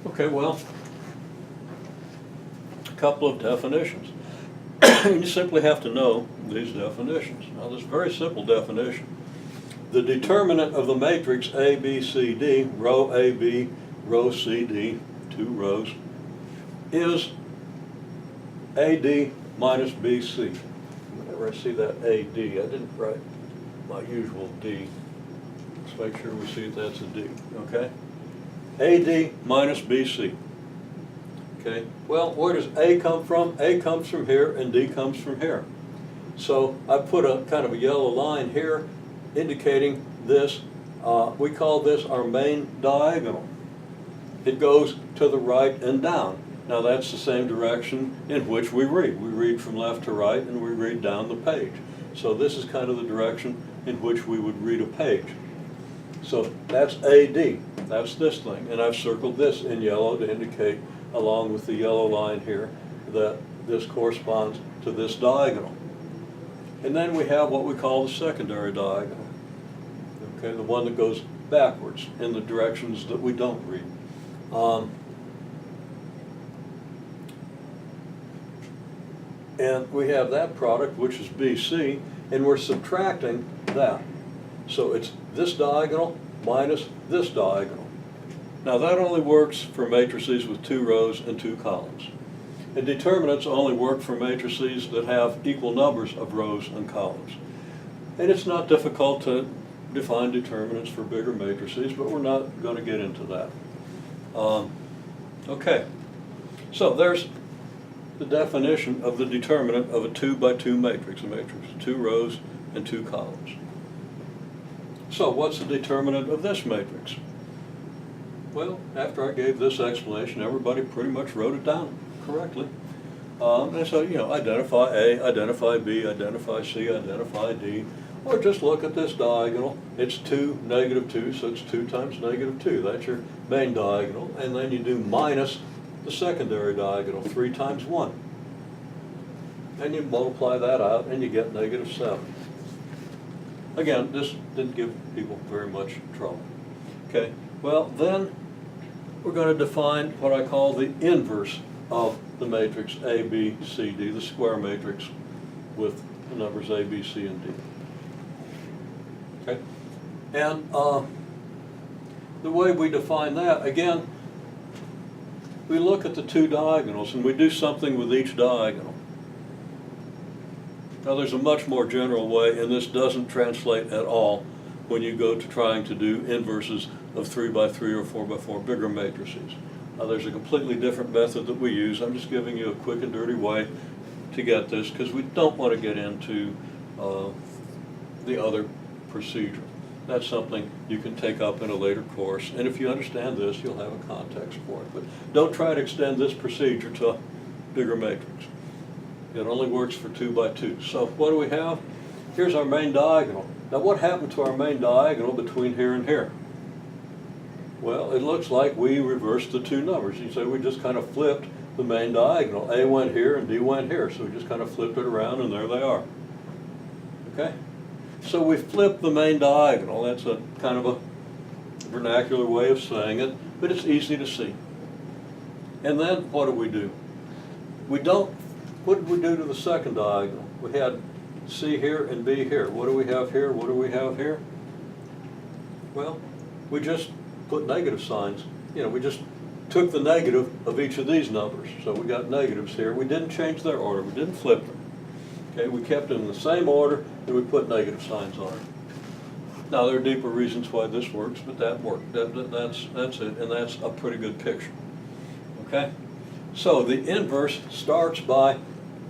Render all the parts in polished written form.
Okay, well, a couple of definitions. You simply have to know these definitions. Now, this very simple definition. The determinant of the matrix A, B, C, D, row A, B, row C, D, 2 rows, is AD minus BC. Whenever I see that AD, I didn't write my usual D. Let's make sure we see if that's a D, okay? AD minus BC. Okay, well, where does A come from? A comes from here and D comes from here. So I put a kind of a yellow line here indicating this. We call this our main diagonal. It goes to the right and down. Now that's the same direction in which we read. We read from left to right and we read down the page. So this is kind of the direction in which we would read a page. So that's AD, that's this thing. And I've circled this in yellow to indicate, along with the yellow line here, that this corresponds to this diagonal. And then we have what we call the secondary diagonal. Okay, the one that goes backwards in the directions that we don't read. And we have that product, which is BC, and we're subtracting that. So it's this diagonal minus this diagonal. Now that only works for matrices with 2 rows and 2 columns. And determinants only work for matrices that have equal numbers of rows and columns. And it's not difficult to define determinants for bigger matrices, but we're not going to get into that. Okay, so there's the definition of the determinant of a 2 by 2 matrix, a matrix with 2 rows and 2 columns. So what's the determinant of this matrix? Well, after I gave this explanation, everybody pretty much wrote it down correctly. And so, you know, identify A, identify B, identify C, identify D, or just look at this diagonal. It's 2, -2, so it's 2 times -2. That's your main diagonal. And then you do minus the secondary diagonal, 3 times 1. And you multiply that out and you get -7. Again, this didn't give people very much trouble. Okay, well then we're going to define what I call the inverse of the matrix A, B, C, D, the square matrix with the numbers A, B, C, and D. Okay, and the way we define that, again, we look at the 2 diagonals and we do something with each diagonal. Now there's a much more general way, and this doesn't translate at all when you go to trying to do inverses of 3 by 3 or 4 by 4 bigger matrices. There's a completely different method that we use. I'm just giving you a quick and dirty way to get this because we don't want to get into the other procedure. That's something you can take up in a later course, and if you understand this, you'll have a context for it. But don't try to extend this procedure to a bigger matrix. It only works for 2 by 2. So what do we have? Here's our main diagonal. Now what happened to our main diagonal between here and here? Well, it looks like we reversed the 2 numbers. You say we just kind of flipped the main diagonal. A went here and D went here, so we just kind of flipped it around and there they are. Okay? So we flipped the main diagonal. That's a kind of a vernacular way of saying it, but it's easy to see. And then what do? What did we do to the second diagonal? We had C here and B here. What do we have here? What do we have here? Well, we just put negative signs. You know, we just took the negative of each of these numbers. So we got negatives here. We didn't change their order. We didn't flip them. Okay, we kept them in the same order and we put negative signs on it. Now there are deeper reasons why this works, but that worked. That's it, and that's a pretty good picture. Okay? So the inverse starts by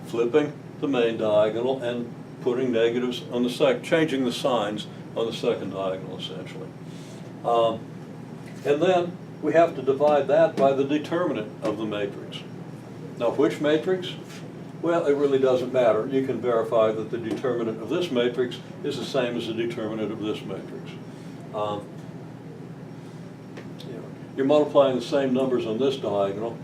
flipping the main diagonal and putting negatives on the changing the signs on the second diagonal, essentially. And then we have to divide that by the determinant of the matrix. Now which matrix? Well, it really doesn't matter. You can verify that the determinant of this matrix is the same as the determinant of this matrix. You're multiplying the same numbers on this diagonal,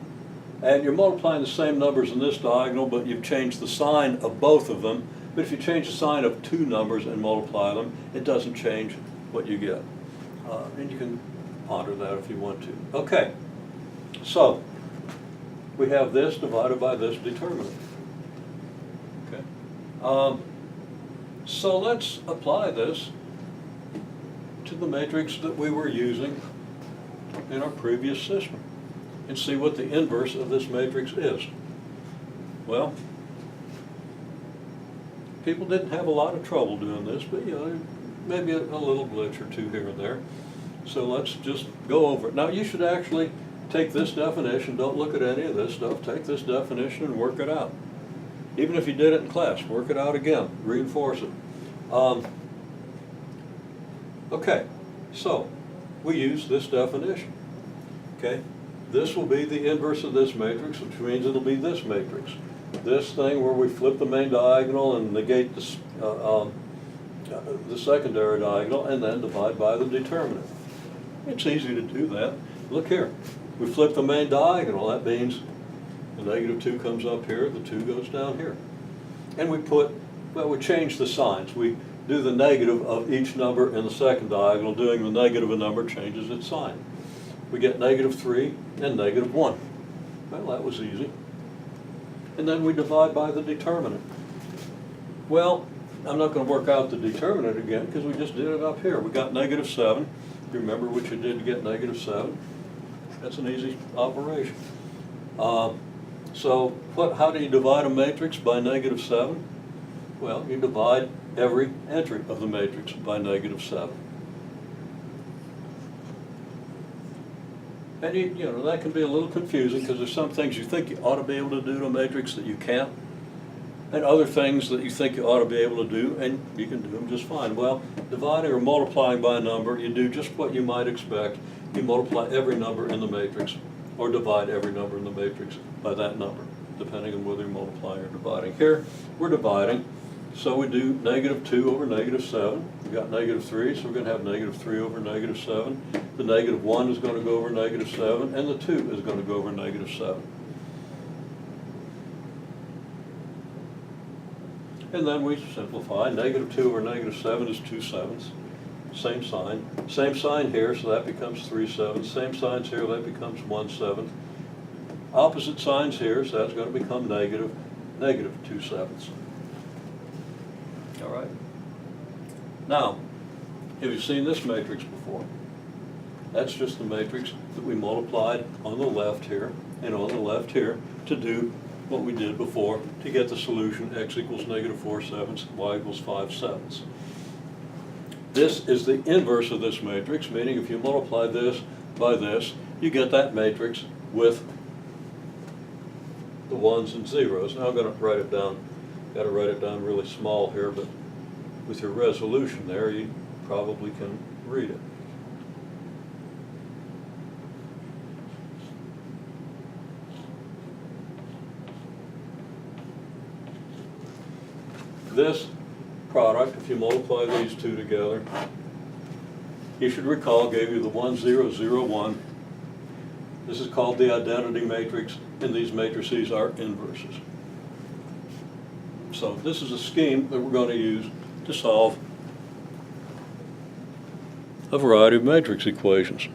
and you're multiplying the same numbers in this diagonal, but you've changed the sign of both of them. But if you change the sign of 2 numbers and multiply them, it doesn't change what you get. And you can ponder that if you want to. Okay, So we have this divided by this determinant. Okay. So let's apply this to the matrix that we were using in our previous system and see what the inverse of this matrix is. Well, people didn't have a lot of trouble doing this, but maybe a little glitch or two here and there. So let's just go over it. Now you should actually take this definition, don't look at any of this stuff, take this definition and work it out. Even if you did it in class, work it out again, reinforce it. Okay, so we use this definition. Okay, this will be the inverse of this matrix, which means it'll be this matrix. This thing where we flip the main diagonal and negate the secondary diagonal and then divide by the determinant. It's easy to do that. Look here, we flip the main diagonal, that means the -2 comes up here, the 2 goes down here. And we change the signs. We do the negative of each number in the second diagonal. Doing the negative a number changes its sign. We get -3 and -1. Well, that was easy. And then we divide by the determinant. Well, I'm not going to work out the determinant again because we just did it up here. We got -7. You remember what you did to get -7? That's an easy operation. So how do you divide a matrix by -7? Well, you divide every entry of the matrix by -7. And that can be a little confusing because there's some things you think you ought to be able to do to a matrix that you can't, and other things that you think you ought to be able to do, and you can do them just fine. Well, dividing or multiplying by a number, you do just what you might expect. You multiply every number in the matrix, or divide every number in the matrix by that number, depending on whether you're multiplying or dividing. Here, we're dividing, so we do -2 over -7. We've got -3, so we're going to have -3 over -7. The -1 is going to go over -7, and the 2 is going to go over -7. And then we simplify. -2 over -7 is 2/7. Same sign here, so that becomes 3/7. Same signs here, that becomes 1/7. Opposite signs here, so that's going to become -2/7. All right. Now, have you seen this matrix before? That's just the matrix that we multiplied on the left here and on the left here to do what we did before to get the solution x equals -4/7, y equals 5/7. This is the inverse of this matrix, meaning if you multiply this by this, you get that matrix with the 1s and 0s. Now I'm going to write it down. Got to write it down really small here, but with your resolution there, you probably can read it. This product, if you multiply these two together, you should recall gave you the 1, 0, 0, 1. This is called the identity matrix, and these matrices are inverses. So this is a scheme that we're going to use to solve a variety of matrix equations.